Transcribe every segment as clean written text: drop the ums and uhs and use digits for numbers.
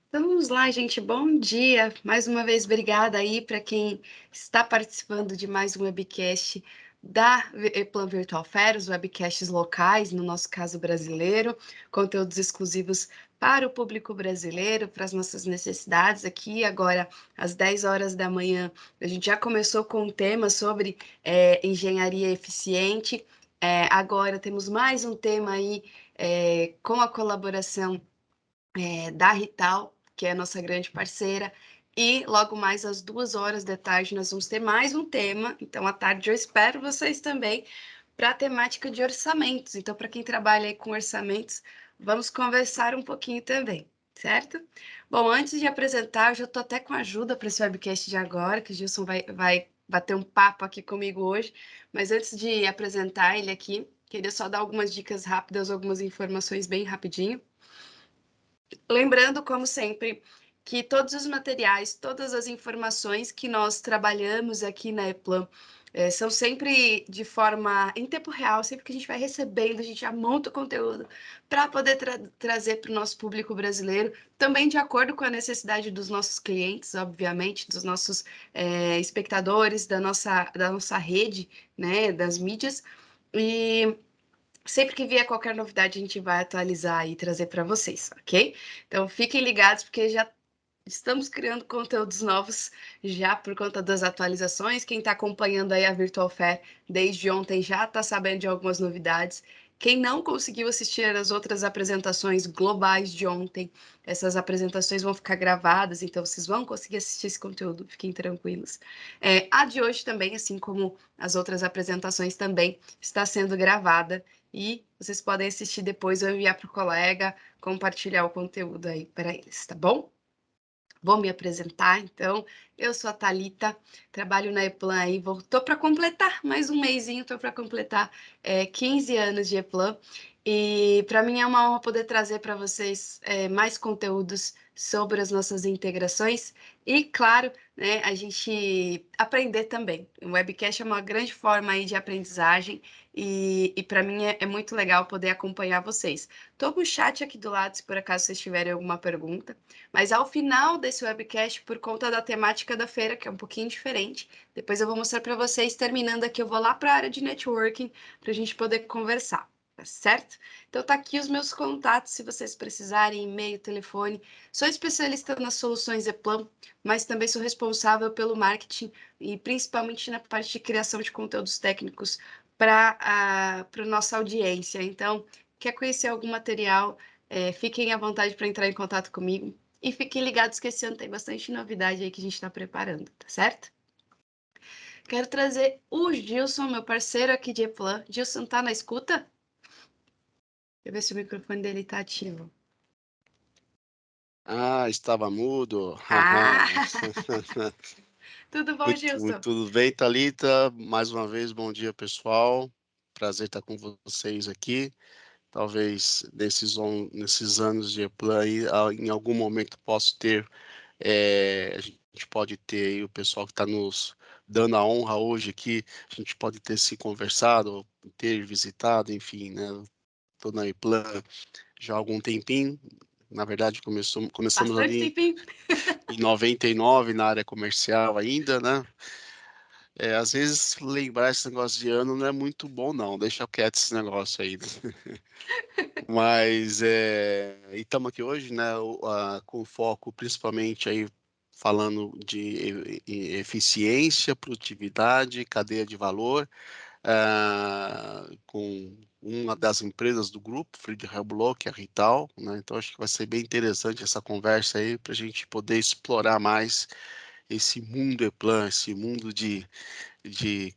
Então vamos lá, gente. Bom dia. Mais uma vez, obrigada aí para quem está participando de mais um webcast da Eplan Virtual Fair, os webcasts locais, no nosso caso brasileiro, conteúdos exclusivos para o público brasileiro, para as nossas necessidades. Aqui, agora, às 10 horas da manhã, a gente já começou com um tema sobre engenharia eficiente. Agora temos mais um tema aí com a colaboração da Rital, que é a nossa grande parceira, e logo mais às 2 horas da tarde nós vamos ter mais um tema. Então, à tarde eu espero vocês também para a temática de orçamentos. Então, para quem trabalha aí com orçamentos, vamos conversar um pouquinho também, certo? Bom, antes de apresentar, eu já estou até com ajuda para esse webcast de agora, que o Gilson vai bater um papo aqui comigo hoje. Mas antes de apresentar ele aqui, queria só dar algumas dicas rápidas, algumas informações bem rapidinho. Lembrando, como sempre, que todos os materiais, todas as informações que nós trabalhamos aqui na Eplan são sempre de forma em tempo real, sempre que a gente vai recebendo, a gente já monta o conteúdo para poder trazer para o nosso público brasileiro, também de acordo com a necessidade dos nossos clientes, obviamente, dos nossos espectadores, da nossa rede, né, das mídias. E sempre que vier qualquer novidade, a gente vai atualizar e trazer para vocês, ok? Então fiquem ligados, porque já estamos criando conteúdos novos já por conta das atualizações. Quem está acompanhando aí a Virtual Fair desde ontem já está sabendo de algumas novidades. Quem não conseguiu assistir as outras apresentações globais de ontem, essas apresentações vão ficar gravadas, então vocês vão conseguir assistir esse conteúdo, fiquem tranquilos. A de hoje também, assim como as outras apresentações, também está sendo gravada e vocês podem assistir depois ou enviar para o colega, compartilhar o conteúdo aí para eles, tá bom? Vou me apresentar, então. Eu sou a Thalita, trabalho na Eplan aí, tô para completar mais um mesinho, tô para completar 15 anos de Eplan. E para mim é uma honra poder trazer para vocês mais conteúdos sobre as nossas integrações e, claro, né, a gente aprender também. O webcast é uma grande forma aí de aprendizagem e para mim é muito legal poder acompanhar vocês. Tô com o chat aqui do lado, se por acaso vocês tiverem alguma pergunta. Mas ao final desse webcast, por conta da temática da feira, que é um pouquinho diferente, depois eu vou mostrar para vocês. Terminando aqui, eu vou lá para a área de networking para a gente poder conversar, tá certo? Então tá aqui os meus contatos, se vocês precisarem, e-mail, telefone. Sou especialista nas soluções Eplan, mas também sou responsável pelo marketing e principalmente na parte de criação de conteúdos técnicos para a nossa audiência. Então, quer conhecer algum material, fiquem à vontade para entrar em contato comigo. E fiquem ligados que esse ano tem bastante novidade aí que a gente está preparando, tá certo? Quero trazer o Gilson, meu parceiro aqui de Eplan. Gilson, tá na escuta? Deixa eu ver se o microfone dele tá ativo. Ah, estava mudo. Ah! Haha. Tudo bom, Gilson? Tudo bem, Thalita? Mais uma vez, bom dia, pessoal. Prazer estar com vocês aqui. Talvez nesses anos de Eplan aí, em algum momento posso ter, a gente pode ter aí o pessoal que está nos dando a honra hoje aqui, a gente pode ter se conversado, ter visitado, enfim, né? Estou na Eplan já há algum tempinho. Na verdade, começamos Bastante ali tempinho. em 99 na área comercial ainda, né? Às vezes lembrar esse negócio de ano não é muito bom, não. Deixa quieto esse negócio aí, né? Mas e estamos aqui hoje, né? Com foco principalmente aí falando de eficiência, produtividade, cadeia de valor, com uma das empresas do grupo, Friedrich Bloch, que é a Rital, né? Então acho que vai ser bem interessante essa conversa aí para a gente poder explorar mais esse mundo Eplan, esse mundo de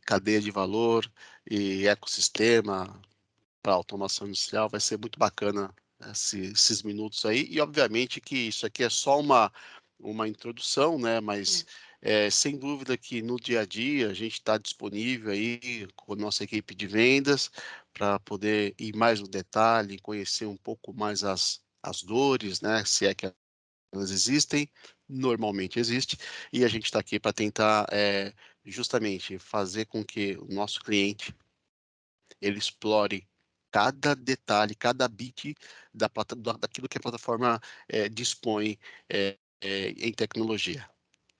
cadeia de valor e ecossistema para automação industrial. Vai ser muito bacana esses minutos aí. E, obviamente, que isso aqui é só uma introdução, né? Mas, sem dúvida que no dia a dia a gente está disponível aí com a nossa equipe de vendas para poder ir mais no detalhe, conhecer um pouco mais as dores, né? Se é que elas existem, normalmente existe, e a gente está aqui para tentar justamente fazer com que o nosso cliente ele explore cada detalhe, cada bit daquilo que a plataforma dispõe em tecnologia.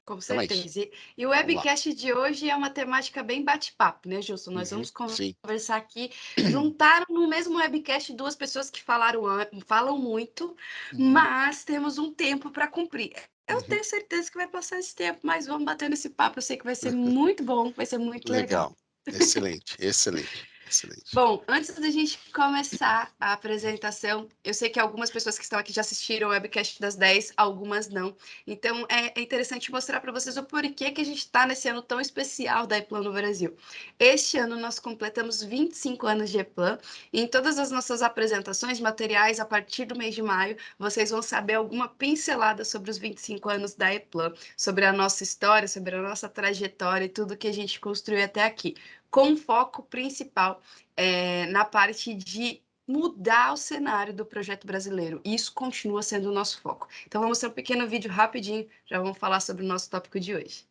Com Então é isso. certeza. E o Vamos lá. webcast de hoje é uma temática bem bate-papo, né, Gilson? Nós Uhum, vamos sim. conversar aqui, juntaram no mesmo webcast duas pessoas que falam muito, Uhum, mas temos um tempo para cumprir. Eu uhum. tenho certeza que vai passar esse tempo, mas vamos bater nesse papo. Eu sei que vai ser muito bom, vai ser muito legal. Legal. Excelente, excelente, excelente. Bom, antes da gente começar a apresentação, eu sei que algumas pessoas que estão aqui já assistiram o webcast das 10, algumas não. Então, é interessante mostrar para vocês o porquê que a gente está nesse ano tão especial da Eplan no Brasil. Este ano nós completamos 25 anos de Eplan e em todas as nossas apresentações, materiais, a partir do mês de maio, vocês vão saber alguma pincelada sobre os 25 anos da Eplan, sobre a nossa história, sobre a nossa trajetória e tudo que a gente construiu até aqui, com foco principal na parte de mudar o cenário do projeto brasileiro. Isso continua sendo o nosso foco. Então, vamos mostrar um pequeno vídeo rapidinho, já vamos falar sobre o nosso tópico de hoje.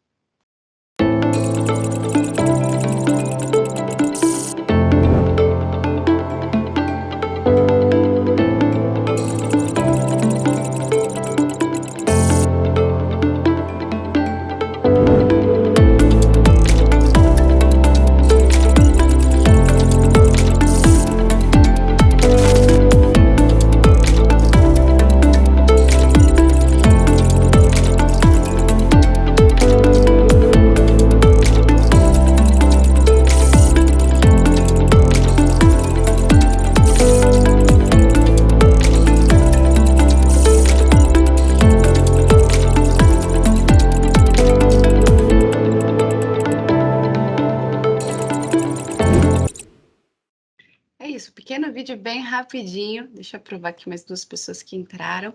É isso, pequeno vídeo bem rapidinho. Deixa eu provar aqui mais duas pessoas que entraram.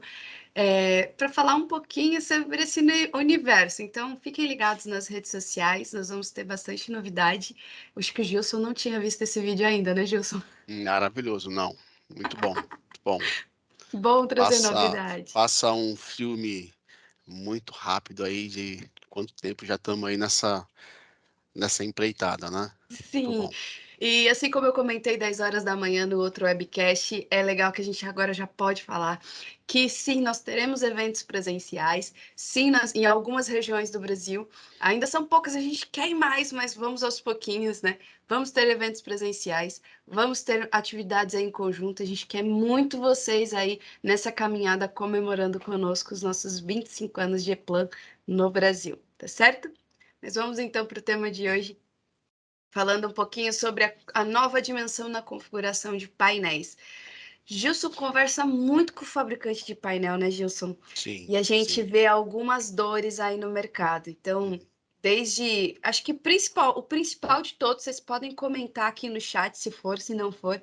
Para falar um pouquinho sobre esse universo. Então, fiquem ligados nas redes sociais, nós vamos ter bastante novidade. Acho que o Gilson não tinha visto esse vídeo ainda, né, Gilson? Maravilhoso, não. Muito bom, muito bom. Que bom trazer Passa, novidade. passa um filme muito rápido aí de quanto tempo já estamos aí nessa empreitada, né? Muito Sim, bom. e assim como eu comentei 10 horas da manhã no outro webcast, é legal que a gente agora já pode falar que sim, nós teremos eventos presenciais, sim, em algumas regiões do Brasil, ainda são poucas, a gente quer ir mais, mas vamos aos pouquinhos, né? Vamos ter eventos presenciais, vamos ter atividades aí em conjunto, a gente quer muito vocês aí nessa caminhada comemorando conosco os nossos 25 anos de Eplan no Brasil, tá certo? Mas vamos então para o tema de hoje, falando um pouquinho sobre a nova dimensão na configuração de painéis. Gilson conversa muito com o fabricante de painel, né, Gilson? Sim, E a gente sim. vê algumas dores aí no mercado. Então, desde, acho que o principal de todos, vocês podem comentar aqui no chat se for, se não for,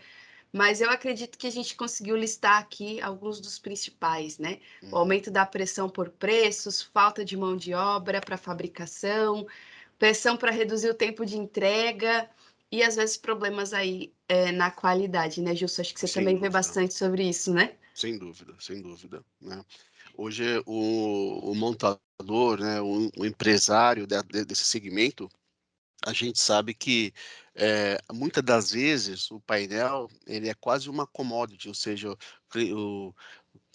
mas eu acredito que a gente conseguiu listar aqui alguns dos principais, né? O Uhum. aumento da pressão por preços, falta de mão de obra para fabricação, pressão para reduzir o tempo de entrega e às vezes problemas aí na qualidade, né, Gilson? Acho que você Sem também vê dúvida, bastante sobre isso, né? sem dúvida, sem dúvida, né? Hoje o montador, né, o empresário desse segmento, a gente sabe que muitas das vezes o painel ele é quase uma commodity, ou seja, o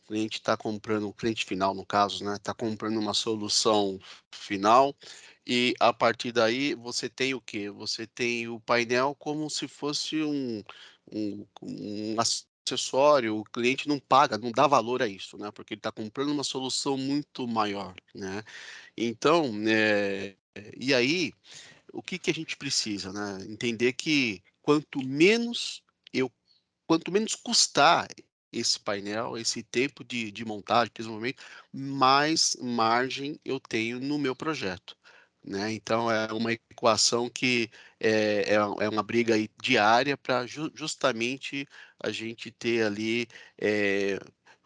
cliente está comprando, o cliente final no caso, né, está comprando uma solução final e a partir daí você tem o quê? Você tem o painel como se fosse um acessório, o cliente não paga, não dá valor a isso, né, porque ele está comprando uma solução muito maior, né. Então, e aí o que que a gente precisa, né? Entender que eu, quanto menos custar esse painel, esse tempo de montagem, principalmente, mais margem eu tenho no meu projeto, né? Então é uma equação que é uma briga aí diária para justamente a gente ter ali é,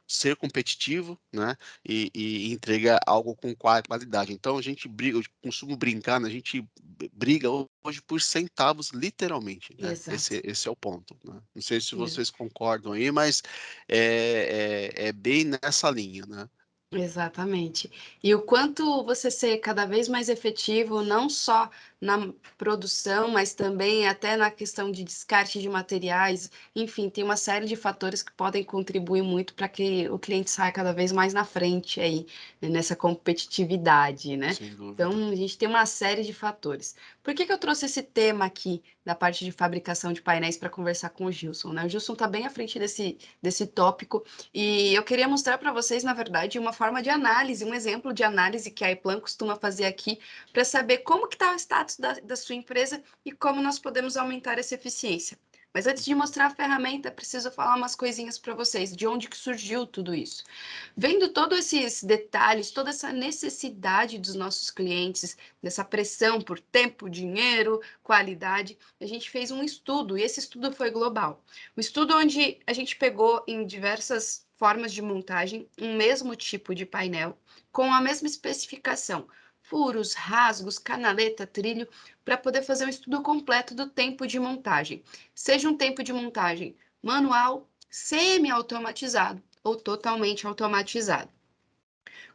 ser competitivo, né, e entregar algo com qualidade. Então a gente briga, eu costumo brincar, né, a gente briga hoje por centavos, literalmente, né? Exato. Esse é o ponto, né? Não sei se Ex- vocês concordam aí, mas é bem nessa linha, né? Exatamente. E o quanto você ser cada vez mais efetivo, não só na produção, mas também até na questão de descarte de materiais. Enfim, tem uma série de fatores que podem contribuir muito para que o cliente saia cada vez mais na frente aí, né, nessa competitividade, né? sem dúvida. Então, a gente tem uma série de fatores. Por que que eu trouxe esse tema aqui da parte de fabricação de painéis para conversar com o Gilson, né? O Gilson está bem à frente desse tópico e eu queria mostrar para vocês, na verdade, uma forma de análise, um exemplo de análise que a iPlan costuma fazer aqui para saber como que está o status da sua empresa e como nós podemos aumentar essa eficiência. Mas antes de mostrar a ferramenta, preciso falar umas coisinhas para vocês, de onde que surgiu tudo isso. Vendo todos esses detalhes, toda essa necessidade dos nossos clientes, dessa pressão por tempo, dinheiro, qualidade, a gente fez um estudo, e esse estudo foi global. Um estudo onde a gente pegou em diversas formas de montagem um mesmo tipo de painel, com a mesma especificação, furos, rasgos, canaleta, trilho, para poder fazer um estudo completo do tempo de montagem. Seja um tempo de montagem manual, semi-automatizado ou totalmente automatizado.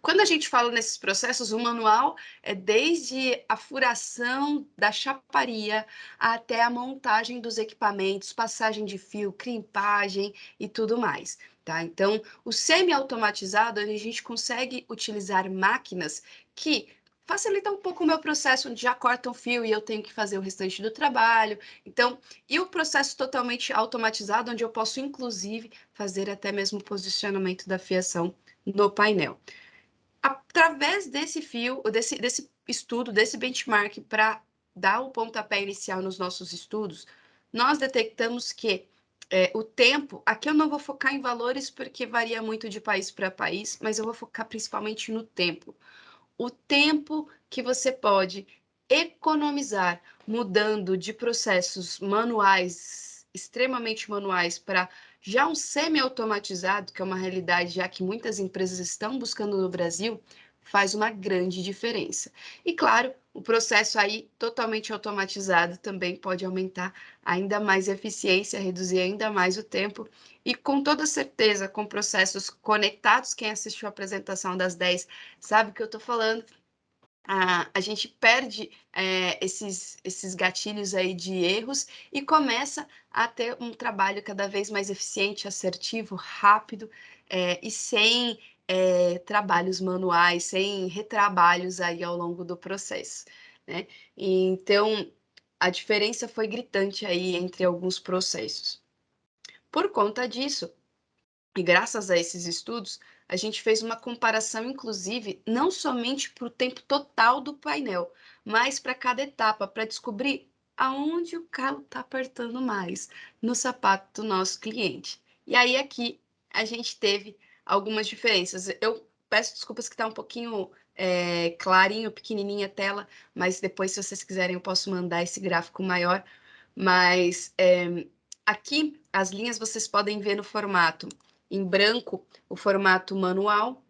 Quando a gente fala nesses processos, o manual é desde a furação da chaparia até a montagem dos equipamentos, passagem de fio, crimpagem e tudo mais. Tá? Então, o semi-automatizado, a gente consegue utilizar máquinas que facilitam um pouco o meu processo, onde já cortam fio e eu tenho que fazer o restante do trabalho. Então, e o processo totalmente automatizado, onde eu posso, inclusive, fazer até mesmo o posicionamento da fiação no painel. Através desse fio, desse estudo, desse benchmark, para dar o pontapé inicial nos nossos estudos, nós detectamos que o tempo, aqui eu não vou focar em valores porque varia muito de país para país, mas eu vou focar principalmente no tempo. O tempo que você pode economizar mudando de processos manuais, extremamente manuais, para já um semi-automatizado, que é uma realidade já que muitas empresas estão buscando no Brasil, faz uma grande diferença. E claro, o processo aí totalmente automatizado também pode aumentar ainda mais a eficiência, reduzir ainda mais o tempo e com toda certeza, com processos conectados, quem assistiu a apresentação das 10 sabe o que eu estou falando. A gente perde esses gatilhos aí de erros e começa a ter um trabalho cada vez mais eficiente, assertivo, rápido e sem trabalhos manuais, sem retrabalhos aí ao longo do processo, né? Então, a diferença foi gritante aí entre alguns processos. Por conta disso, e graças a esses estudos, a gente fez uma comparação, inclusive, não somente para o tempo total do painel, mas para cada etapa, para descobrir aonde o calo está apertando mais no sapato do nosso cliente. E aí aqui a gente teve algumas diferenças. Eu peço desculpas que está um pouquinho clarinho, pequenininha a tela, mas depois, se vocês quiserem, eu posso mandar esse gráfico maior. Mas aqui as linhas vocês podem ver no formato em branco o formato manual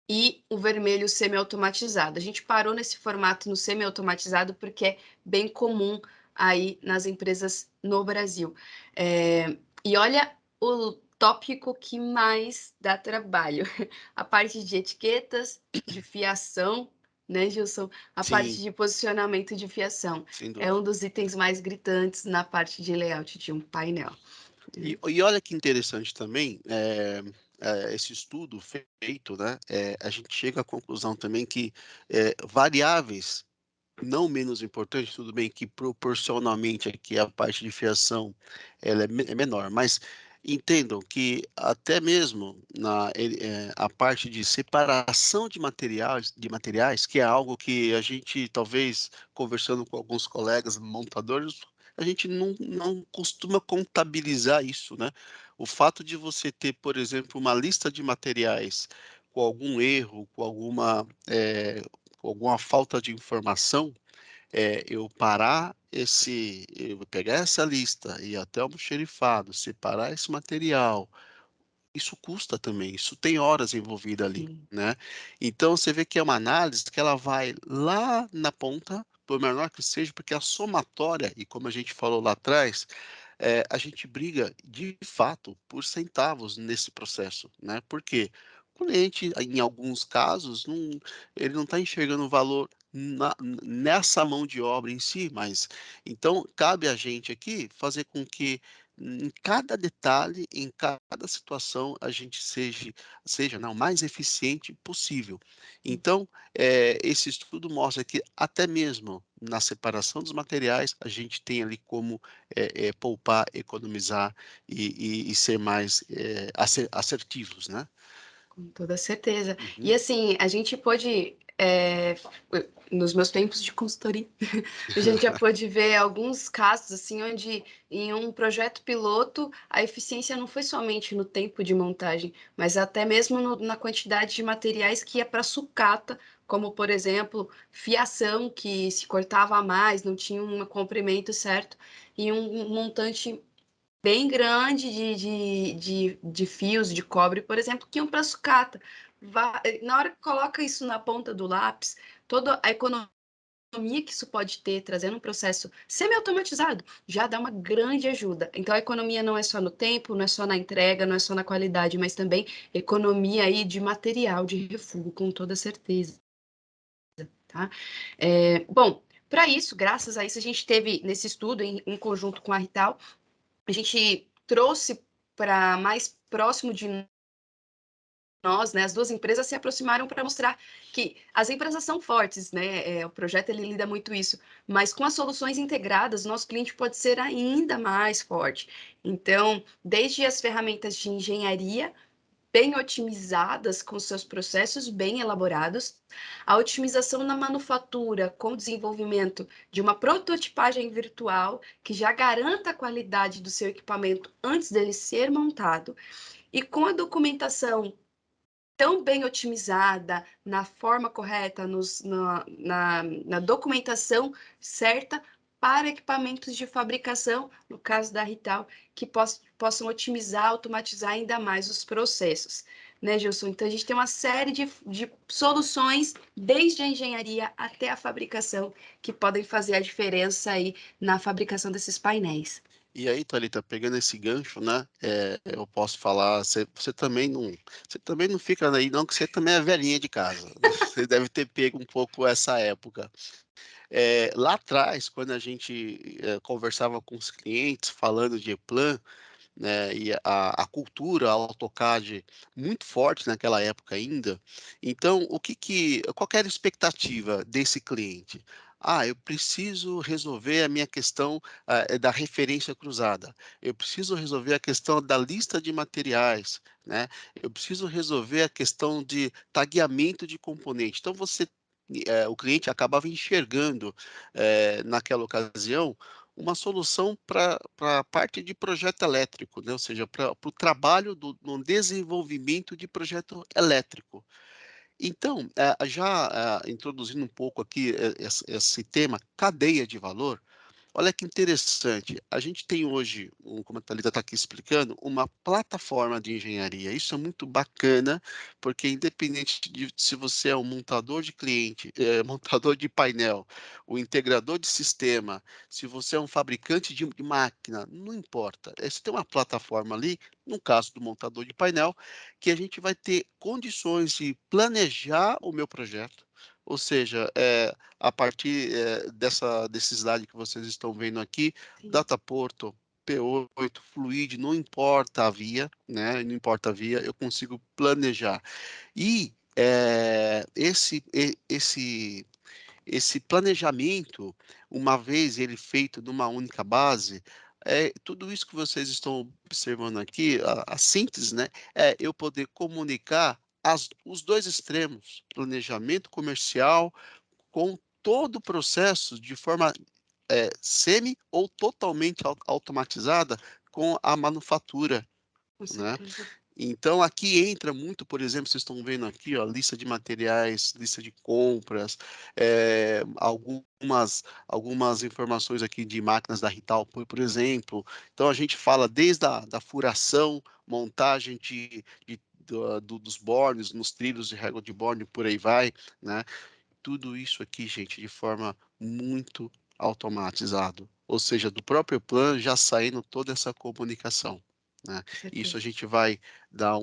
e o vermelho semi-automatizado. A gente parou nesse formato no semi-automatizado porque é bem comum aí nas empresas no Brasil. E olha o tópico que mais dá trabalho: a parte de etiquetas, de fiação, né, Gilson? A Sim, parte de posicionamento de fiação. sem É um dúvida. dos itens mais gritantes na parte de layout de um painel. E olha que interessante também, esse estudo feito, né, a gente chega à conclusão também que, variáveis não menos importantes, tudo bem que proporcionalmente aqui a parte de fiação ela é menor, mas entendam que até mesmo a parte de separação de materiais, que é algo que a gente talvez conversando com alguns colegas montadores, a gente não costuma contabilizar isso, né. O fato de você ter, por exemplo, uma lista de materiais com algum erro, com alguma falta de informação, eu pegar essa lista, ir até o almoxarifado, separar esse material, isso custa também, isso tem horas envolvida ali, Sim. né. Então você vê que é uma análise que ela vai lá na ponta, por menor que seja, porque a somatória, e como a gente falou lá atrás, a gente briga de fato por centavos nesse processo, né. Por quê? O cliente, em alguns casos, ele não está enxergando valor nessa mão de obra em si, mas então cabe a gente aqui fazer com que em cada detalhe, em cada situação, a gente seja, não, o mais eficiente possível. Então, esse estudo mostra que até mesmo na separação dos materiais, a gente tem ali como, poupar, economizar e ser mais, assertivos, né. Com toda certeza. E Uhum. assim, a gente pôde, nos meus tempos de consultoria, a gente já pôde ver alguns casos, assim, onde em um projeto piloto, a eficiência não foi somente no tempo de montagem, mas até mesmo na quantidade de materiais que ia para sucata, como, por exemplo, fiação que se cortava a mais, não tinha um comprimento certo, e um montante bem grande de fios de cobre, por exemplo, que iam para sucata. Na hora que coloca isso na ponta do lápis, toda a economia que isso pode ter, trazendo um processo semi-automatizado, já dá uma grande ajuda. Então, a economia não é só no tempo, não é só na entrega, não é só na qualidade, mas também economia aí de material, de refúgio, com toda certeza, tá? Bom, para isso, graças a isso, a gente teve nesse estudo, em conjunto com a Rital, a gente trouxe para mais próximo de nós, né, as duas empresas se aproximaram para mostrar que as empresas são fortes, né, o projeto ele lida muito isso, mas com as soluções integradas, nosso cliente pode ser ainda mais forte. Então, desde as ferramentas de engenharia bem otimizadas, com seus processos bem elaborados, a otimização na manufatura com o desenvolvimento de uma prototipagem virtual que já garanta a qualidade do seu equipamento antes dele ser montado, e com a documentação tão bem otimizada, na forma correta, na documentação certa para equipamentos de fabricação, no caso da Rital, que possam otimizar, automatizar ainda mais os processos. Né, Gilson? Então, a gente tem uma série de soluções, desde a engenharia até a fabricação, que podem fazer a diferença aí na fabricação desses painéis. E aí, Thalita, pegando esse gancho, né, eu posso falar, você também não fica aí não, que você também é velhinha de casa. Você deve ter pego um pouco essa época. Lá atrás, quando a gente, conversava com os clientes falando de E-Plan, né, e a cultura AutoCAD muito forte naquela época ainda. Então, qual que era a expectativa desse cliente? Ah, eu preciso resolver a minha questão, da referência cruzada. Eu preciso resolver a questão da lista de materiais, né? Eu preciso resolver a questão de tagueamento de componente. Então o cliente acabava enxergando, naquela ocasião, uma solução para a parte de projeto elétrico, né, ou seja, para o trabalho no desenvolvimento de projeto elétrico. Então, já, introduzindo um pouco aqui, esse tema cadeia de valor, olha que interessante, a gente tem hoje, como a Thalita está aqui explicando, uma plataforma de engenharia. Isso é muito bacana, porque independente de se você é um montador de cliente, montador de painel, o integrador de sistema, se você é um fabricante de máquina, não importa. Você tem uma plataforma ali, no caso do montador de painel, que a gente vai ter condições de planejar o meu projeto, ou seja, a partir, desse slide que vocês estão vendo aqui, Sim, Dataporto, P8, Fluid, não importa a via, né, não importa a via, eu consigo planejar. E, esse planejamento, uma vez ele feito numa única base, tudo isso que vocês estão observando aqui, a síntese, né, é eu poder comunicar os 2 extremos, planejamento comercial com todo o processo de forma, semi ou totalmente automatizada com a manufatura, com né. certeza. Então aqui entra muito, por exemplo, vocês estão vendo aqui, ó, lista de materiais, lista de compras, algumas informações aqui de máquinas da Rital, por exemplo. Então a gente fala desde a da furação, montagem dos bornes, nos trilhos de régua de borne, por aí vai, né. Tudo isso aqui, gente, de forma muito automatizado, ou seja, do próprio plano já saindo toda essa comunicação. né. Com Isso a certeza. gente vai dar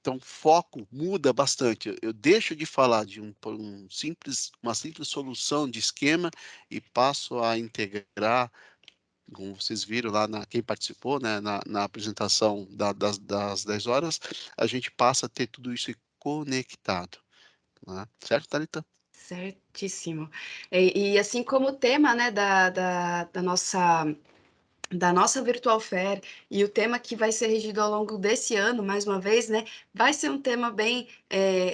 então o foco muda bastante. Eu deixo de falar de uma simples solução de esquema e passo a integrar, como vocês viram lá quem participou, né, na apresentação das 10 horas, a gente passa a ter tudo isso conectado, né. Certo, Thalita? Certíssimo. E assim como o tema, né, da nossa Virtual Fair e o tema que vai ser regido ao longo desse ano, mais uma vez, né, vai ser um tema bem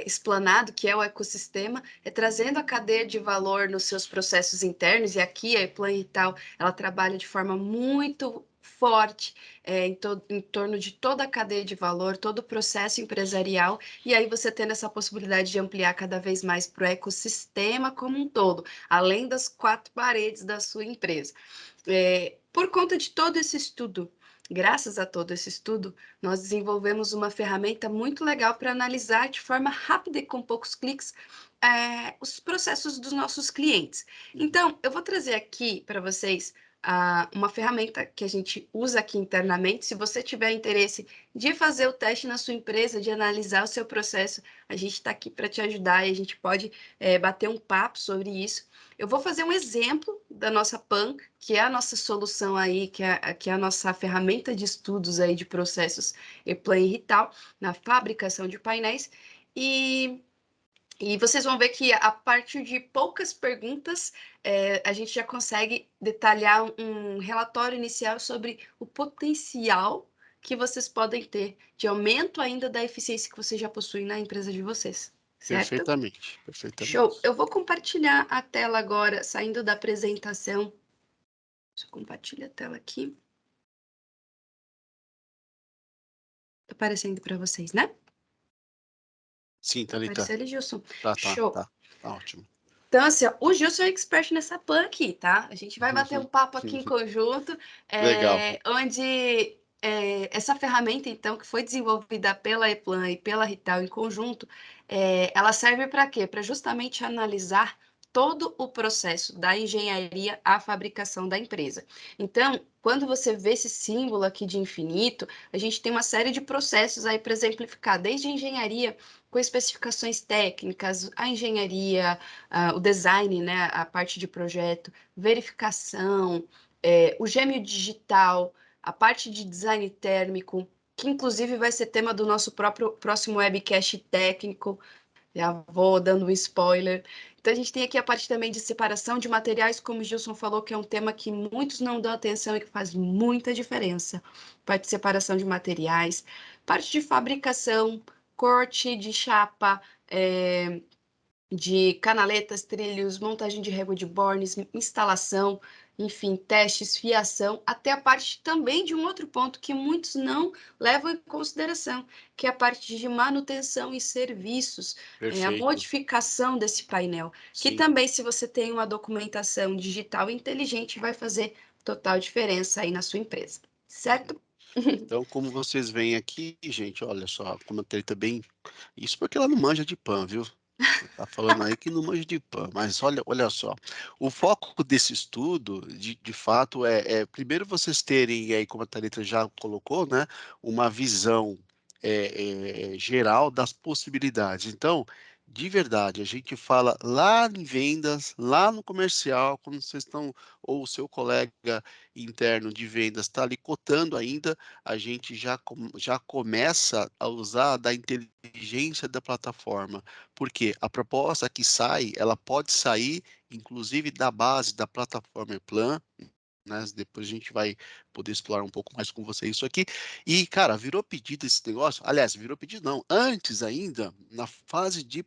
explanado, que é o ecossistema, trazendo a cadeia de valor nos seus processos internos, e aqui a Plan e tal, ela trabalha de forma muito forte em torno de toda a cadeia de valor, todo o processo empresarial, e aí você tendo essa possibilidade de ampliar cada vez mais para o ecossistema como um todo, além das quatro paredes da sua empresa. Por conta de todo esse estudo, graças a todo esse estudo, nós desenvolvemos uma ferramenta muito legal para analisar de forma rápida e com poucos cliques os processos dos nossos clientes. Uhum. Então, eu vou trazer aqui para vocês uma ferramenta que a gente usa aqui internamente. Se você tiver interesse de fazer o teste na sua empresa, de analisar o seu processo, a gente está aqui para te ajudar e a gente pode bater um papo sobre isso. Eu vou fazer um exemplo da nossa PAN, que é a nossa solução aí, que é a nossa ferramenta de estudos aí de processos Eplan e Rital, na fabricação de painéis, e, e vocês vão ver que a partir de poucas perguntas, a gente já consegue detalhar um relatório inicial sobre o potencial que vocês podem ter de aumento ainda da eficiência que vocês já possuem na empresa de vocês, certo? Perfeitamente, Show! perfeitamente. Eu vou compartilhar a tela agora, saindo da apresentação. Deixa eu compartilhar a tela aqui. Tá aparecendo para vocês, né? Sim, Tá Thalita. aparecendo, Gilson? Tá, tá, Show! tá. Tá ótimo. Então, assim, ó, o Gilson é expert nessa plan aqui, tá? A gente vai bater um papo aqui em conjunto, Legal, onde essa ferramenta, então, que foi desenvolvida pela Eplan e pela Rital em conjunto, ela serve para quê? Para justamente analisar todo o processo da engenharia à fabricação da empresa. Então, quando você vê esse símbolo aqui de infinito, a gente tem uma série de processos aí para exemplificar, desde a engenharia com especificações técnicas, a engenharia, o design, né, a parte de projeto, verificação, o gêmeo digital, a parte de design térmico, que inclusive vai ser tema do nosso próximo webcast técnico. Já vou dando um spoiler. Então, a gente tem aqui a parte também de separação de materiais, como o Gilson falou, que é um tema que muitos não dão atenção e que faz muita diferença. Parte de separação de materiais, parte de fabricação, corte de chapa, de canaletas, trilhos, montagem de régua de bornes, instalação, enfim, testes, fiação, até a parte também de um outro ponto que muitos não levam em consideração, que é a parte de manutenção e serviços, a perfeito. modificação desse painel, que Sim. também, se você tem uma documentação digital inteligente, vai fazer total diferença aí na sua empresa, certo? Então, como vocês veem aqui, gente, olha só, como a Thalita bem isso porque ela não manja de PAN, viu. Você tá falando aí que não manja de PAN, mas olha só, o foco desse estudo, de fato, primeiro vocês terem aí, como a Thalita já colocou, né, uma visão, geral das possibilidades. Então, de verdade, a gente fala lá em vendas, lá no comercial, quando vocês estão ou o seu colega interno de vendas está ali cotando ainda, a gente já começa a usar da inteligência da plataforma. Porque a proposta que sai, ela pode sair, inclusive, da base da plataforma Eplan, né, depois a gente vai poder explorar um pouco mais com você isso aqui. E, cara, virou pedido esse negócio, aliás, virou pedido não, antes ainda, na fase de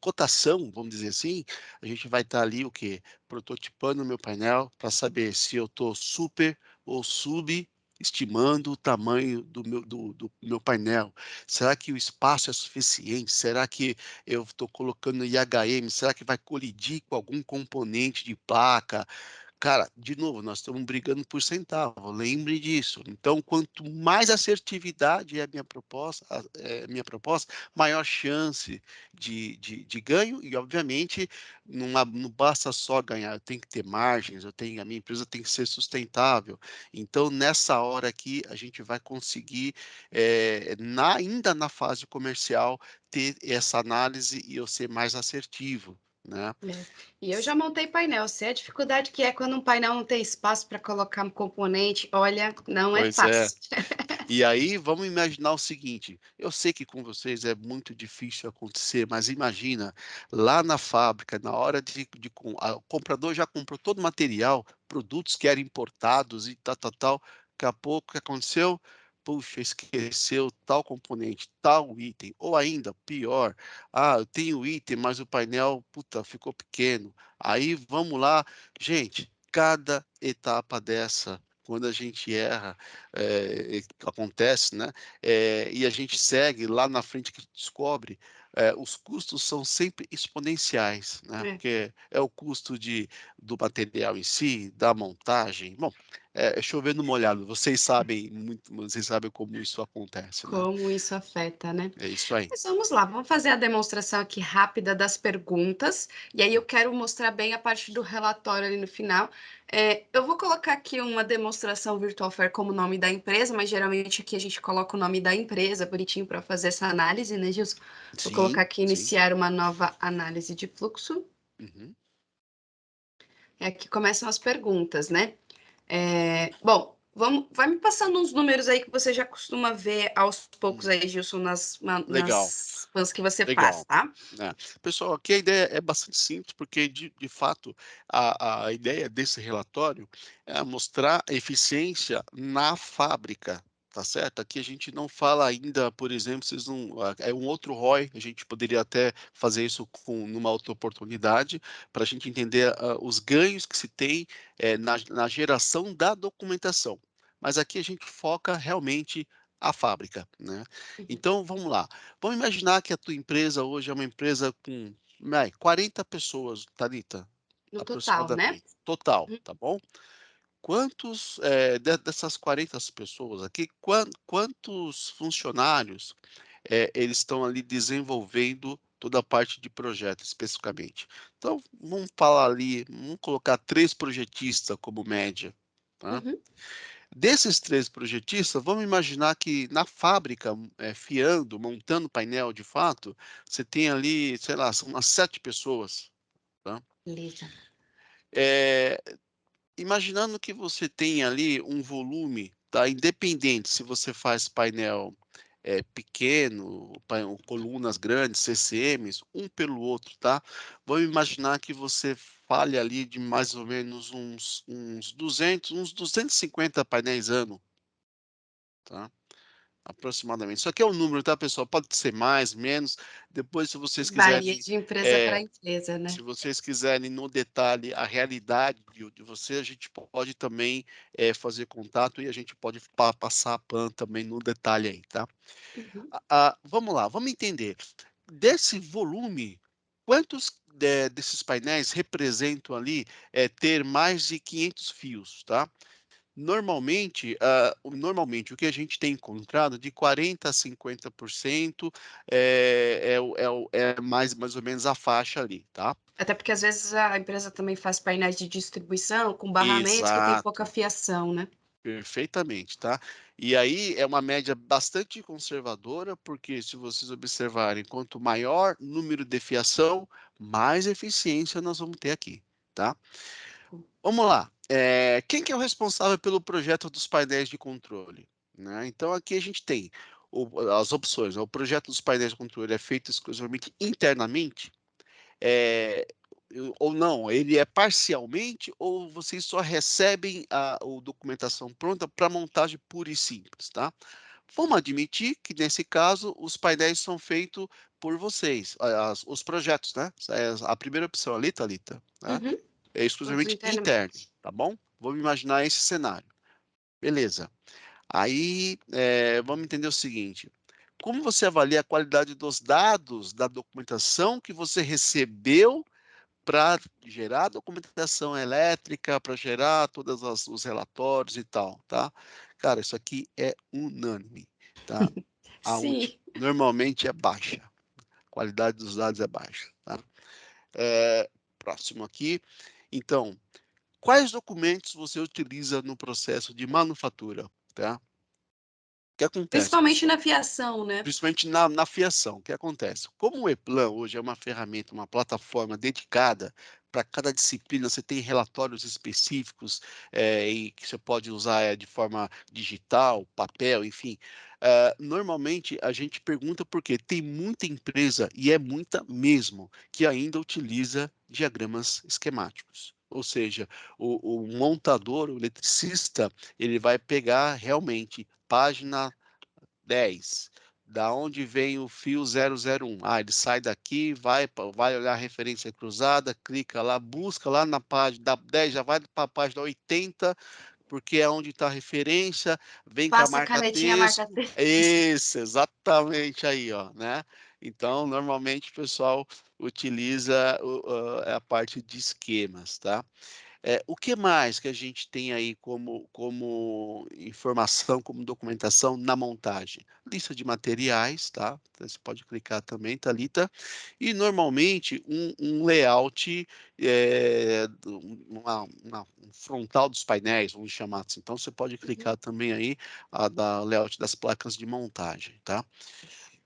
cotação, vamos dizer assim, a gente vai estar ali o quê? Prototipando o meu painel para saber se eu estou super ou subestimando o tamanho do meu painel. Será que o espaço é suficiente? Será que eu estou colocando IHM? Será que vai colidir com algum componente de placa? Cara, de novo, nós estamos brigando por centavo, lembre disso. Então, quanto mais assertividade é a minha proposta, maior chance de ganho e, obviamente, não basta só ganhar, eu tenho que ter margens, a minha empresa tem que ser sustentável. Então, nessa hora aqui, a gente vai conseguir, ainda na fase comercial, ter essa análise e eu ser mais assertivo, né. É. E eu já montei painel, sei a dificuldade que é quando um painel não tem espaço para colocar um componente, olha, não é Pois é. fácil. E aí, vamos imaginar o seguinte: eu sei que com vocês é muito difícil acontecer, mas imagina, lá na fábrica, na hora o comprador já comprou todo o material, produtos que eram importados e tal, tal, tal. Daqui a pouco, o que aconteceu? Puxa, esqueceu tal componente, tal item. Ou ainda, pior, eu tenho o item, mas o painel, puta, ficou pequeno. Aí vamos lá. Gente, cada etapa dessa, quando a gente erra, acontece, né, e a gente segue lá na frente que descobre, os custos são sempre exponenciais, né, É. porque é o custo do material em si, da montagem, bom, é chover no molhado, vocês sabem como isso acontece, né. Como isso afeta, né? É isso aí. Mas vamos lá, vamos fazer a demonstração aqui rápida das perguntas, e aí eu quero mostrar bem a parte do relatório ali no final. Eu vou colocar aqui uma demonstração Virtual Fair como nome da empresa, mas geralmente aqui a gente coloca o nome da empresa bonitinho para fazer essa análise, né, Gilson? Vou colocar Sim, aqui sim. iniciar uma nova análise de fluxo. Uhum, É aqui começam as perguntas, né? Bom, vai me passando uns números aí que você já costuma ver aos poucos hum. aí, Gilson, Legal, nas pãs que você faz, legal. tá? É. Pessoal, aqui a ideia é bastante simples, porque de fato a ideia desse relatório é mostrar a eficiência na fábrica, tá certo? Aqui a gente não fala ainda, por exemplo, vocês não, é um outro ROI, a gente poderia até fazer isso numa outra oportunidade, para a gente entender os ganhos que se tem na geração da documentação. Mas aqui a gente foca realmente a fábrica, né? Uhum. Então vamos lá. Vamos imaginar que a tua empresa hoje é uma empresa com, 40 pessoas, Thalita, No total, né? aproximadamente, total, Uhum, tá bom? Quantos, dessas 40 pessoas aqui, quantos funcionários, eles estão ali desenvolvendo toda a parte de projeto especificamente? Então, vamos colocar 3 projetistas como média, tá? uhum, Desses 3 projetistas, vamos imaginar que na fábrica, fiando, montando painel de fato, você tem ali, sei lá, são umas 7 pessoas, tá. beleza. Eh, Imaginando que você tem ali um volume, tá, independente se você faz painel, pequeno, colunas grandes, CCMs, um pelo outro, tá. Vamos imaginar que você fale ali de mais ou menos uns 250 painéis ano, tá. Aproximadamente. Isso aqui é um número, tá, pessoal? Pode ser mais, menos. Depois, se vocês Varia quiserem, de empresa para eh, empresa, né? se vocês quiserem no detalhe a realidade de você, a gente pode também, fazer contato e a gente pode passar a PAN também no detalhe aí, tá? Uhum, Vamos lá, vamos entender. Desse volume, quantos desses painéis representam ali, ter mais de 500 fios, tá? Normalmente, o que a gente tem encontrado de 40 a 50%, é mais ou menos a faixa ali, tá. até porque às vezes a empresa também faz painéis de distribuição com barramentos que tem pouca Exato, fiação, né? perfeitamente, tá. E aí é uma média bastante conservadora, porque se vocês observarem, quanto maior número de fiação, mais eficiência nós vamos ter aqui, tá. Vamos lá, quem que é o responsável pelo projeto dos painéis de controle, né? Então aqui a gente tem as opções, né, o projeto dos painéis de controle é feito exclusivamente internamente, eh, ou não, ele é parcialmente ou vocês só recebem a documentação pronta para montagem pura e simples, tá? Vamos admitir que nesse caso os painéis são feitos por vocês, os projetos, né? Essa é a primeira opção ali, Thalita, né? Uhum, É todos exclusivamente interno, internamente. tá bom? Vamos imaginar esse cenário. Beleza. Aí, vamos entender o seguinte: como você avalia a qualidade dos dados da documentação que você recebeu para gerar documentação elétrica, para gerar todos os relatórios e tal, tá? Cara, isso aqui é unânime, tá? Sim. Normalmente é baixa, a qualidade dos dados é baixa, tá? Próximo aqui. Então, quais documentos você utiliza no processo de manufatura, tá? O que acontece, Principalmente pessoal? na fiação, né? Principalmente na fiação, o que acontece? Como o E-Plan hoje é uma ferramenta, uma plataforma dedicada para cada disciplina, você tem relatórios específicos, e que você pode usar, de forma digital, papel, enfim. Normalmente a gente pergunta porque tem muita empresa, e é muita mesmo, que ainda utiliza diagramas esquemáticos. Ou seja, o montador, o eletricista, ele vai pegar realmente página 10. Da onde vem o fio 001? Ah, ele sai daqui, vai olhar a referência cruzada, clica lá, busca lá na página da 10, já vai para a página 80, porque é onde está a referência, vem com a Passa a marca canetinha, marca texto. texto. Isso, exatamente aí, ó, né? Então, normalmente o pessoal utiliza a parte de esquemas, tá? O que mais que a gente tem aí como informação, como documentação na montagem? Lista de materiais, tá? Então você pode clicar também, Thalita. E normalmente um layout, um frontal dos painéis, vamos chamar assim. Então você pode Uhum. clicar também aí a da layout das placas de montagem, tá?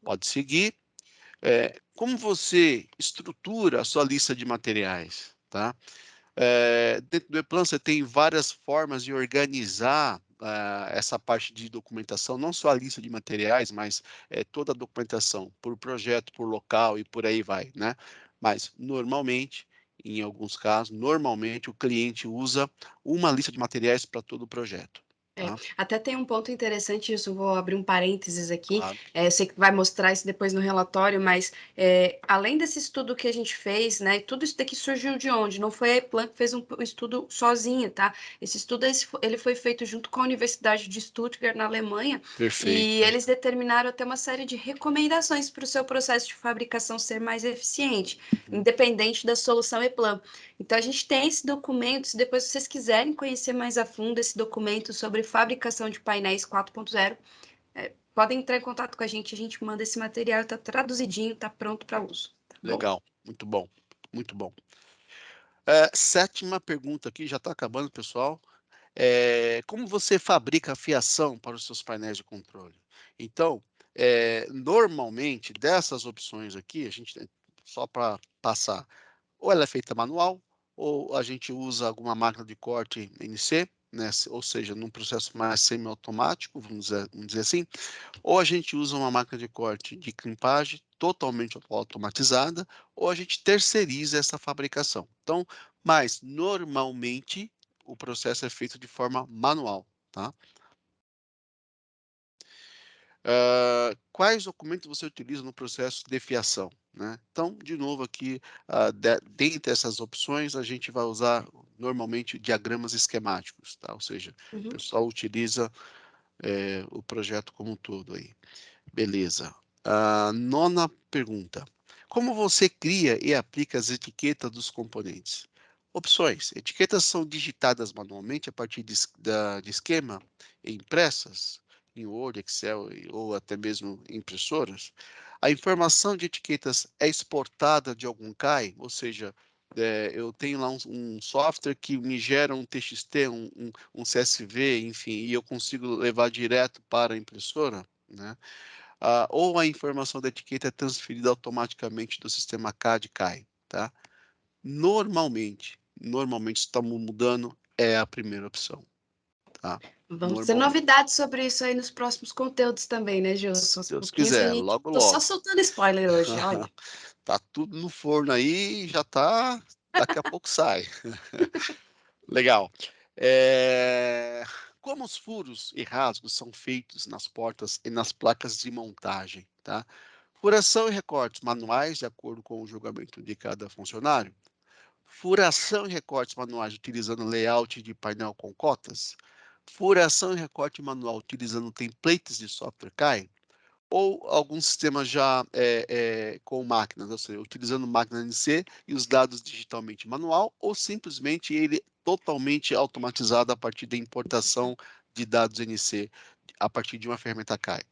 Pode seguir. Como você estrutura a sua lista de materiais, tá? Dentro do E-Plan você tem várias formas de organizar essa parte de documentação, não só a lista de materiais, mas toda a documentação por projeto, por local e por aí vai, né? Mas normalmente, em alguns casos, normalmente o cliente usa uma lista de materiais para todo o projeto, É, tá? até tem um ponto interessante, isso vou abrir um parênteses aqui, Claro, eu sei que vai mostrar isso depois no relatório, mas além desse estudo que a gente fez, né, tudo isso daqui surgiu de onde? Não foi a Eplan que fez um estudo sozinho, tá? Esse estudo ele foi feito junto com a Universidade de Stuttgart, na Alemanha, perfeito, e eles determinaram até uma série de recomendações para o seu processo de fabricação ser mais eficiente, uhum, independente da solução Eplan. Então, a gente tem esse documento, se depois vocês quiserem conhecer mais a fundo esse documento sobre fabricação de painéis 4.0, podem entrar em contato com a gente manda esse material, está traduzidinho, está pronto para uso, tá bom? legal, muito bom, muito bom. Sétima pergunta aqui, já está acabando, pessoal. Como você fabrica a fiação para os seus painéis de controle? Então, normalmente, dessas opções aqui, a gente tem, só para passar, ou ela é feita manual, ou a gente usa alguma máquina de corte NC, né, ou seja, num processo mais semiautomático, vamos dizer assim, ou a gente usa uma máquina de corte de crimpagem totalmente automatizada, ou a gente terceiriza essa fabricação. Então, mas normalmente o processo é feito de forma manual, tá? Quais documentos você utiliza no processo de fiação, né? Então, de novo aqui, dentre essas opções, a gente vai usar normalmente diagramas esquemáticos, tá? Ou seja, o Uhum. pessoal utiliza o projeto como um todo aí. Beleza. Nona pergunta. Como você cria e aplica as etiquetas dos componentes? Opções. Etiquetas são digitadas manualmente a partir de esquema impressas em Word, Excel ou até mesmo em impressoras. A informação de etiquetas é exportada de algum CAI, ou seja, eu tenho lá um software que me gera um TXT, um CSV, enfim, e eu consigo levar direto para a impressora, né? Ou a informação da etiqueta é transferida automaticamente do sistema CAD CAI, tá? Normalmente estamos mudando, é a primeira opção, tá? Vamos ter Normalmente. novidades sobre isso aí nos próximos conteúdos também, né, Gilson? Se Aos Deus pouquinhos a quiser, gente... logo, Tô só logo. soltando spoiler hoje, olha. Tá tudo no forno aí, já tá, daqui a pouco sai. Legal. Como os furos e rasgos são feitos nas portas e nas placas de montagem, tá? Furação e recortes manuais, de acordo com o julgamento de cada funcionário. Furação e recortes manuais utilizando layout de painel com cotas. Furação e recorte manual utilizando templates de software CAI. ou algum sistema já com máquinas, ou seja, utilizando máquina NC e os dados digitalmente manual, ou simplesmente ele totalmente automatizado a partir da importação de dados NC a partir de uma ferramenta CAI.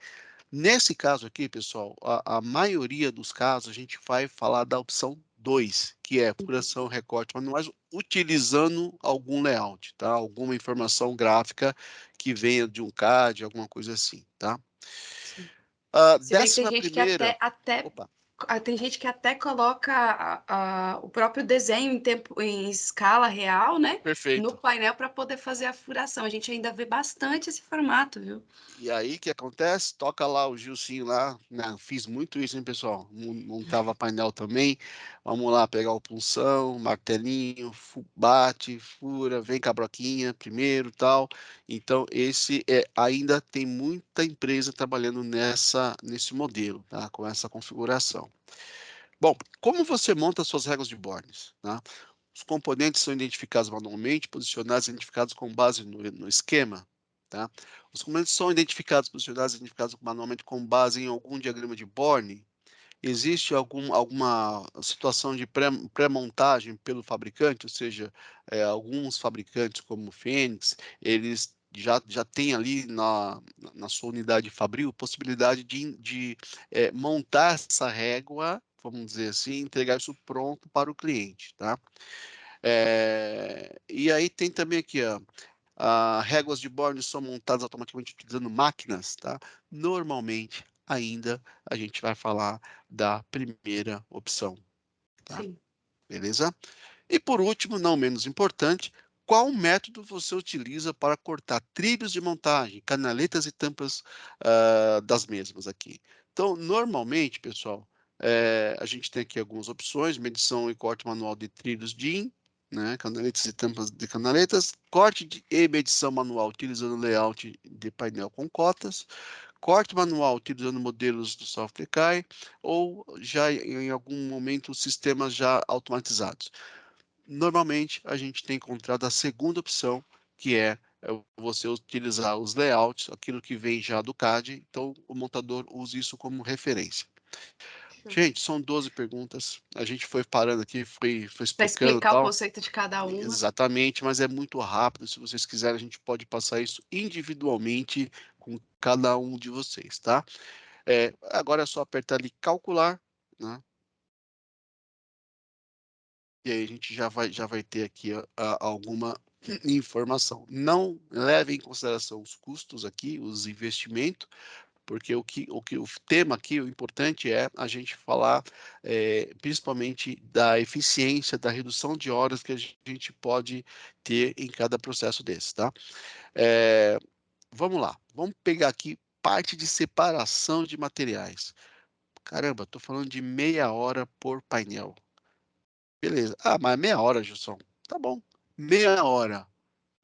Nesse caso aqui, pessoal, a maioria dos casos a gente vai falar da opção 2, que é apuração, recorte manuais, utilizando algum layout, tá? Alguma informação gráfica que venha de um CAD, alguma coisa assim, tá? Sim. Se bem que tem Décima gente que primeira, opa, tem gente que até coloca o próprio desenho em tempo, em escala real, né? No perfeito. painel para poder fazer a furação. A gente ainda vê bastante esse formato, viu? E aí, o que acontece? Toca lá o Gilcinho lá, né? Fiz muito isso, hein, pessoal? Montava painel também. Vamos lá, pegar o punção, martelinho, bate, fura, vem com a broquinha primeiro, tal. Então, esse ainda tem muita empresa trabalhando nesse modelo, tá? Com essa configuração. Bom, como você monta suas regras de bornes, tá? Os componentes são identificados manualmente, posicionados e identificados com base no esquema, tá? Os componentes são identificados, posicionados e identificados manualmente com base em algum diagrama de Born. Existe alguma situação de pré-montagem pelo fabricante, ou seja, alguns fabricantes como o Fênix, eles já têm ali na sua unidade fabril possibilidade de montar essa régua, vamos dizer assim, entregar isso pronto para o cliente, tá? E aí tem também aqui, ó, réguas de bornes são montadas automaticamente utilizando máquinas, tá? Normalmente, ainda a gente vai falar da primeira opção, tá? Sim. Beleza? E por último, não menos importante, qual método você utiliza para cortar trilhos de montagem, canaletas e tampas das mesmas aqui? Então, normalmente, pessoal, a gente tem aqui algumas opções, medição e corte manual de trilhos DIN, né, canaletas e tampas de canaletas, e medição manual utilizando layout de painel com cotas, corte manual utilizando modelos do software CAI, ou já em algum momento sistemas já automatizados. Normalmente, a gente tem encontrado a segunda opção, que é você utilizar os layouts, aquilo que vem já do CAD, então o montador usa isso como referência. Show. Gente, são 12 perguntas, a gente foi parando aqui, foi Para explicando e explicar o tal, conceito de cada uma. exatamente, mas é muito rápido, se vocês quiserem a gente pode passar isso individualmente com cada um de vocês, tá? Agora é só apertar ali calcular, né? E aí a gente já vai ter aqui alguma informação. Não leve em consideração os custos aqui, os investimentos, porque o tema aqui, o importante é a gente falar principalmente da eficiência, da redução de horas que a gente pode ter em cada processo desse, tá? Eh, Vamos lá, vamos pegar aqui parte de separação de materiais. Caramba, estou falando de meia hora por painel. Beleza. Ah, mas meia hora, Gilson. Tá bom. Meia hora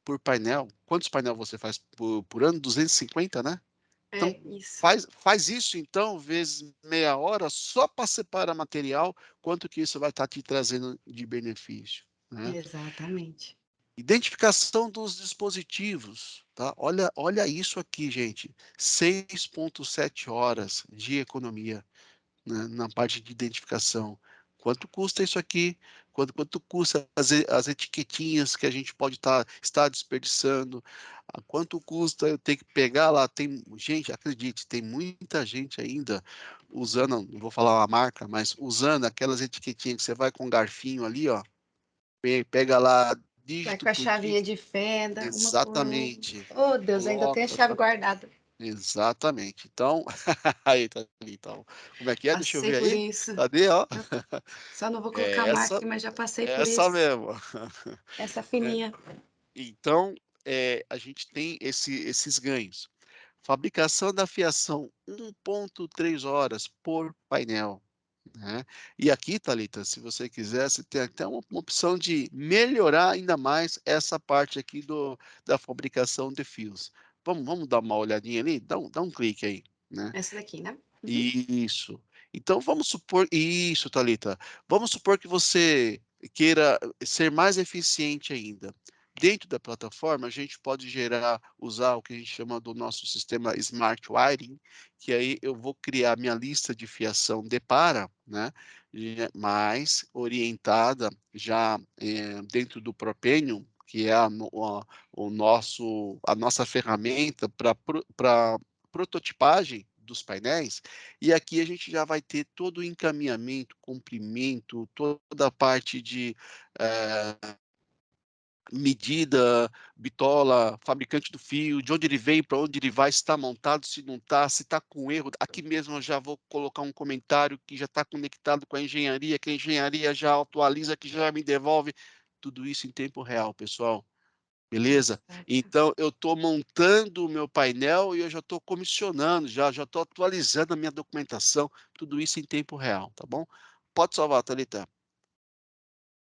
por painel. Quantos painel você faz por ano? 250, né? Então, É, isso. faz isso, então, vezes meia hora, só para separar material, quanto que isso vai estar te trazendo de benefício, né? Exatamente. Identificação dos dispositivos, tá? Olha isso aqui, gente. 6,7 horas de economia, né, na parte de identificação. Quanto custa isso aqui? Quanto custa as etiquetinhas que a gente pode estar desperdiçando? Quanto custa eu ter que pegar lá? Gente, acredite, tem muita gente ainda usando, não vou falar a marca, mas usando aquelas etiquetinhas que você vai com um garfinho ali, ó, pega lá Vai dígito com a por chavinha dígito, de fenda, uma por uma. exatamente, Oh, Deus, ainda tem a coloca, chave guardada. exatamente. Então, aí tá ali, então, como é que é? Deixa eu Passei ver por aí. isso. Cadê, ó? Eu só não vou colocar É marca essa, aqui, mas já passei por essa isso. mesmo. Essa É, fininha. então, a gente tem esses ganhos. Fabricação da fiação, 1,3 horas por painel, né? E aqui, Thalita, se você quiser, você tem até uma opção de melhorar ainda mais essa parte aqui da fabricação de fios. Vamos dar uma olhadinha ali? Dá um clique aí, né? Essa daqui, né? Uhum. Isso. Então vamos supor isso, Thalita. Vamos supor que você queira ser mais eficiente ainda. Dentro da plataforma, a gente pode usar o que a gente chama do nosso sistema Smart Wiring, que aí eu vou criar minha lista de fiação de para, né, mais orientada já, dentro do Propenio, que é a nossa ferramenta para prototipagem dos painéis, e aqui a gente já vai ter todo o encaminhamento, comprimento, toda a parte de, eh medida, bitola, fabricante do fio, de onde ele vem, para onde ele vai, se está montado, se não está, se está com erro. Aqui mesmo eu já vou colocar um comentário que já está conectado com a engenharia, que a engenharia já atualiza, que já me devolve. Tudo isso em tempo real, pessoal. Beleza? Certo. Então eu estou montando o meu painel e eu já estou comissionando, já estou atualizando a minha documentação, tudo isso em tempo real, tá bom? Pode salvar, Thalita.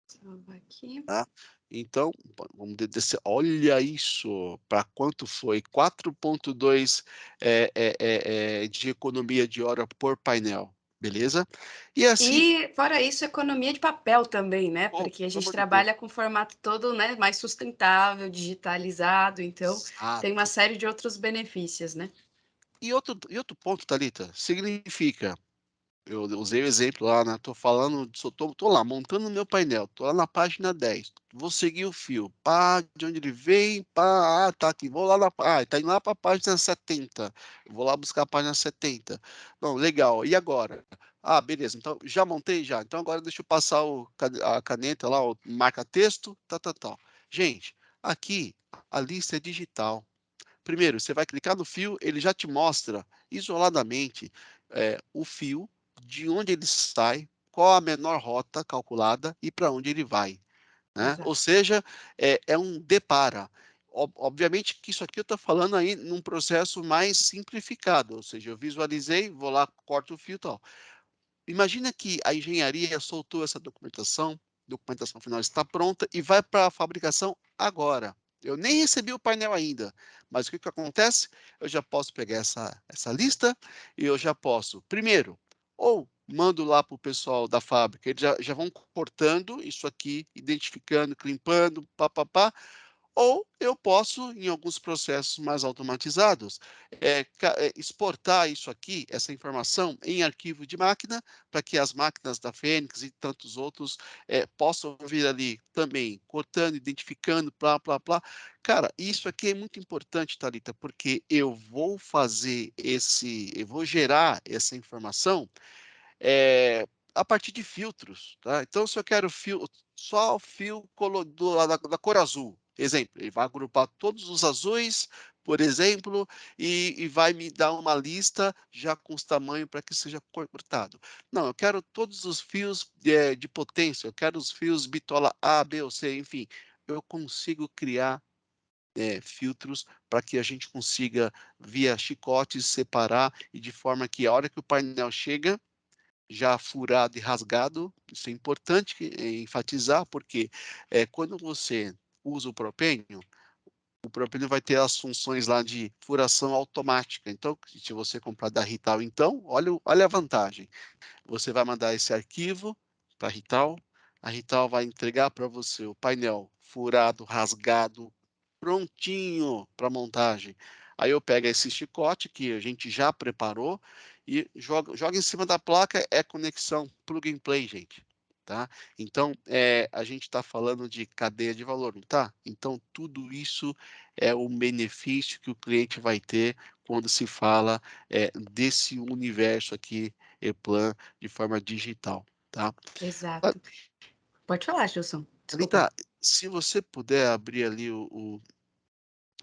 Salva aqui. Tá? Então, vamos descer, olha isso, para quanto foi? 4,2 de economia de hora por painel, beleza? E assim, E, fora isso, economia de papel também, né, oh, porque a pelo gente amor de Deus, trabalha com formato todo, né, mais sustentável, digitalizado, então tem uma exato. série de outros benefícios, né. E outro ponto, Thalita, significa. Eu usei o exemplo lá, né, tô falando, só tô lá montando o meu painel, tô lá na página 10, vou seguir o fio, pá, de onde ele vem, pá, tá aqui, vou lá tá indo lá para a página 70, vou lá buscar a página 70. Não, legal, e agora? Ah, beleza, então já montei já, então agora deixa eu passar a caneta lá, o marca-texto, tal. Gente, aqui a lista é digital. Primeiro, você vai clicar no fio, ele já te mostra isoladamente, o fio, de onde ele sai, qual a menor rota calculada e para onde ele vai, né. Ou Exato. seja, é um depara. Obviamente que isso aqui eu estou falando aí num processo mais simplificado, ou seja, eu visualizei, vou lá, corto o fio e tal. Imagina que a engenharia soltou essa documentação final está pronta e vai para a fabricação agora. Eu nem recebi o painel ainda, mas o que acontece? Eu já posso pegar essa lista e eu já posso, primeiro, ou mando lá para o pessoal da fábrica, eles já vão cortando isso aqui, identificando, clipando, pá, ou eu posso, em alguns processos mais automatizados, exportar isso aqui, essa informação, em arquivo de máquina, para que as máquinas da Fênix e tantos outros possam vir ali também, cortando, identificando, plá. Cara, isso aqui é muito importante, Thalita, porque eu vou gerar essa informação a partir de filtros, tá. Então se eu quero só o fio da cor azul, exemplo, ele vai agrupar todos os azuis, por exemplo, e vai me dar uma lista já com os tamanhos para que seja cortado. Não, eu quero todos os fios de potência, eu quero os fios bitola A, B ou C, enfim, eu consigo criar, filtros para que a gente consiga, via chicotes, separar e de forma que a hora que o painel chega já furado e rasgado, isso é importante enfatizar, porque, quando você usa o propênio vai ter as funções lá de furação automática. Então, se você comprar da Rital, então, olha a vantagem. Você vai mandar esse arquivo para a Rital vai entregar para você o painel furado, rasgado, prontinho para montagem. Aí eu pego esse chicote que a gente já preparou e joga em cima da placa, é conexão plug and play, gente, tá. Então, a gente está falando de cadeia de valor, não tá? Então tudo isso é um benefício que o cliente vai ter quando se fala, desse universo aqui, E-Plan, de forma digital, tá. Ah, Exato. Pode falar, Gilson, desculpa. Thalita, se você puder abrir ali o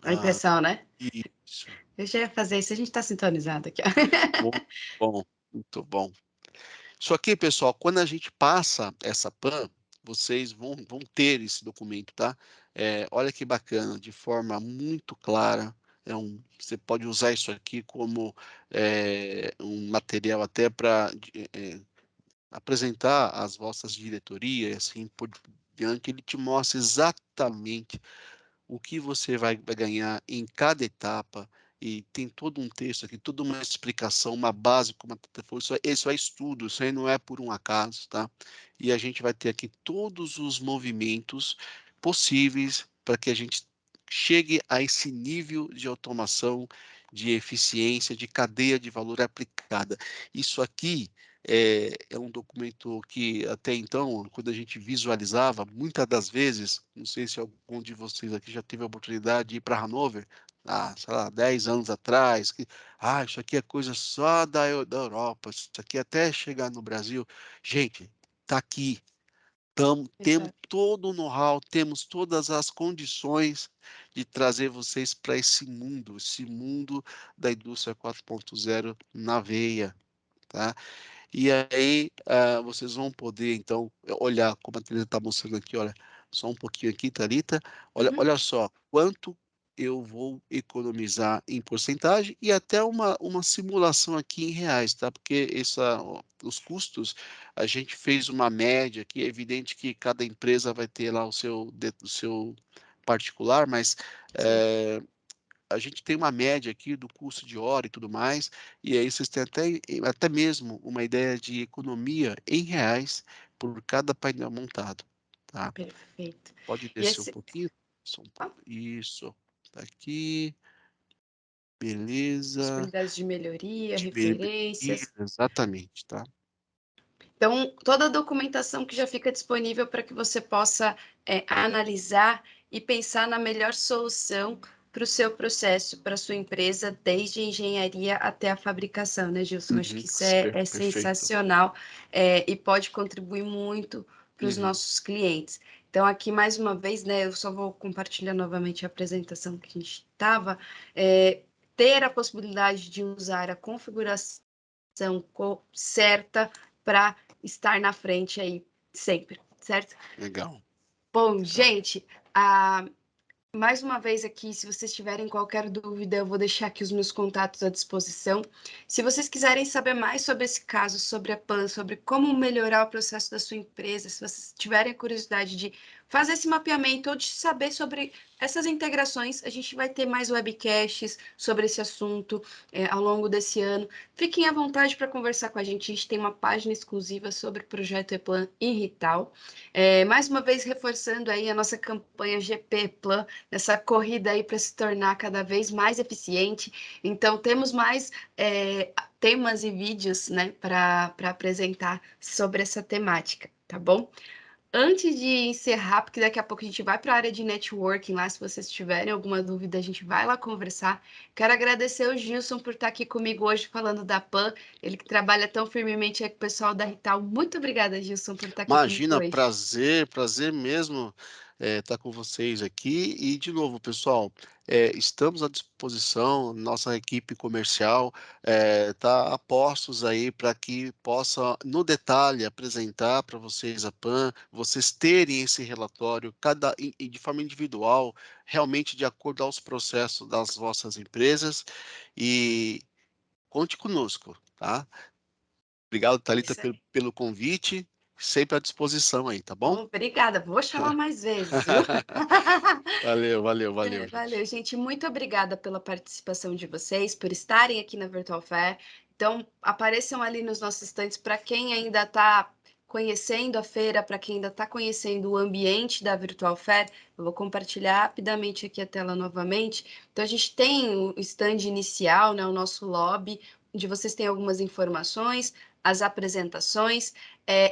A ah, impressão, né. isso. Eu já ia fazer isso, a gente está sintonizado aqui, ó. Muito bom, muito bom. Isso aqui, pessoal, quando a gente passa essa PAN, vocês vão ter esse documento, tá? Olha que bacana, de forma muito clara. Você pode usar isso aqui como um material até para apresentar às vossas diretorias, assim por diante. Ele te mostra exatamente o que você vai ganhar em cada etapa, e tem todo um texto aqui, toda uma explicação, uma base, como a Tata falou, isso é estudo, isso aí não é por um acaso, tá? E a gente vai ter aqui todos os movimentos possíveis para que a gente chegue a esse nível de automação, de eficiência, de cadeia de valor aplicada. Isso aqui é um documento que, até então, quando a gente visualizava, muitas das vezes, não sei se algum de vocês aqui já teve a oportunidade de ir para Hannover, sei lá, 10 anos atrás, isso aqui é coisa só da Europa, isso aqui até chegar no Brasil. Gente, está aqui. Temos Exato. todo o know-how, temos todas as condições de trazer vocês para esse mundo da indústria 4.0 na veia, tá? E aí, vocês vão poder, então, olhar como a Thalita está mostrando aqui, olha, só um pouquinho aqui, Thalita. Olha, Uhum. olha só, quanto eu vou economizar em porcentagem e até uma simulação aqui em reais, tá? Porque os custos, a gente fez uma média aqui, é evidente que cada empresa vai ter lá o seu particular, mas Sim, a gente tem uma média aqui do custo de hora e tudo mais, e aí vocês têm até mesmo uma ideia de economia em reais por cada painel montado, tá. perfeito. Pode E descer um esse pouquinho? Só um ó, pouco. Isso, tá aqui, beleza, possibilidades de melhoria, de melhoria, referências. exatamente, tá. Então, toda a documentação que já fica disponível para que você possa analisar e pensar na melhor solução para o seu processo, para a sua empresa, desde a engenharia até a fabricação, né, Gilson? Acho Uhum, que isso é perfeito. sensacional, e pode contribuir muito para os Uhum, nossos clientes. Então, aqui, mais uma vez, né, eu só vou compartilhar novamente a apresentação que a gente estava, ter a possibilidade de usar a configuração certa para estar na frente aí sempre, certo? legal, Bom, legal. gente, mais uma vez aqui, se vocês tiverem qualquer dúvida, eu vou deixar aqui os meus contatos à disposição. Se vocês quiserem saber mais sobre esse caso, sobre a PAN, sobre como melhorar o processo da sua empresa, se vocês tiverem curiosidade de fazer esse mapeamento ou de saber sobre essas integrações, a gente vai ter mais webcasts sobre esse assunto ao longo desse ano. Fiquem à vontade para conversar com a gente. A gente tem uma página exclusiva sobre o projeto Eplan e Rital. Mais uma vez, reforçando aí a nossa campanha GP Plan, nessa corrida aí para se tornar cada vez mais eficiente. Então, temos mais temas e vídeos, né, para apresentar sobre essa temática, tá bom? Antes de encerrar, porque daqui a pouco a gente vai para a área de networking lá, se vocês tiverem alguma dúvida, a gente vai lá conversar. Quero agradecer o Gilson por estar aqui comigo hoje falando da PAN, ele que trabalha tão firmemente aí com o pessoal da Rital. Muito obrigada, Gilson, por estar aqui comigo Imagina, hoje. prazer, prazer mesmo estar com vocês aqui. E, de novo, pessoal, estamos à disposição, nossa equipe comercial está a postos aí para que possa, no detalhe, apresentar para vocês a PAN, vocês terem esse relatório e de forma individual, realmente de acordo aos processos das vossas empresas. E conte conosco, tá? Obrigado, Thalita, Isso aí. pelo convite. Sempre à disposição aí, tá bom? Obrigada, vou chamar mais vezes, viu? Valeu, valeu, valeu, Valeu, gente. gente. Muito obrigada pela participação de vocês, por estarem aqui na Virtual Fair. Então, apareçam ali nos nossos stands para quem ainda está conhecendo a feira, para quem ainda está conhecendo o ambiente da Virtual Fair. Eu vou compartilhar rapidamente aqui a tela novamente. Então, a gente tem o stand inicial, né, o nosso lobby, onde vocês têm algumas informações, as apresentações,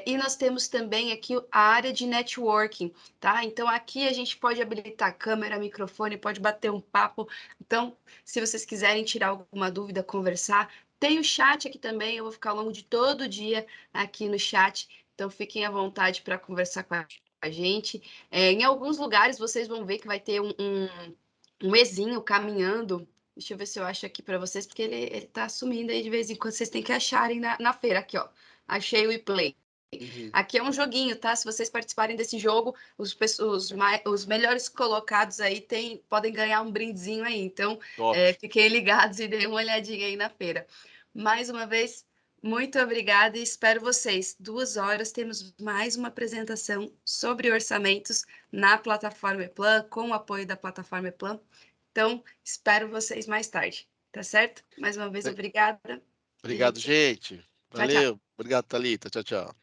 e nós temos também aqui a área de networking, tá? Então aqui a gente pode habilitar câmera, microfone, pode bater um papo. Então, se vocês quiserem tirar alguma dúvida, conversar, tem o chat aqui também. Eu vou ficar ao longo de todo o dia aqui no chat. Então, fiquem à vontade para conversar com a gente. Em alguns lugares vocês vão ver que vai ter um Ezinho caminhando. Deixa eu ver se eu acho aqui para vocês, porque ele tá sumindo aí de vez em quando. Vocês têm que acharem na feira. Aqui, ó. Achei o e-play. Uhum. Aqui é um joguinho, tá? Se vocês participarem desse jogo, os melhores colocados aí podem ganhar um brindezinho aí. Então, Top. fiquem ligados e deem uma olhadinha aí na feira. Mais uma vez, muito obrigada e espero vocês. 2 horas temos mais uma apresentação sobre orçamentos na plataforma Eplan, com o apoio da plataforma Eplan. Então, espero vocês mais tarde, tá certo? Mais uma vez, Le- obrigada. E a Obrigado, gente. gente. Tchau, tchau. Valeu. Obrigado, Thalita. Tchau, tchau.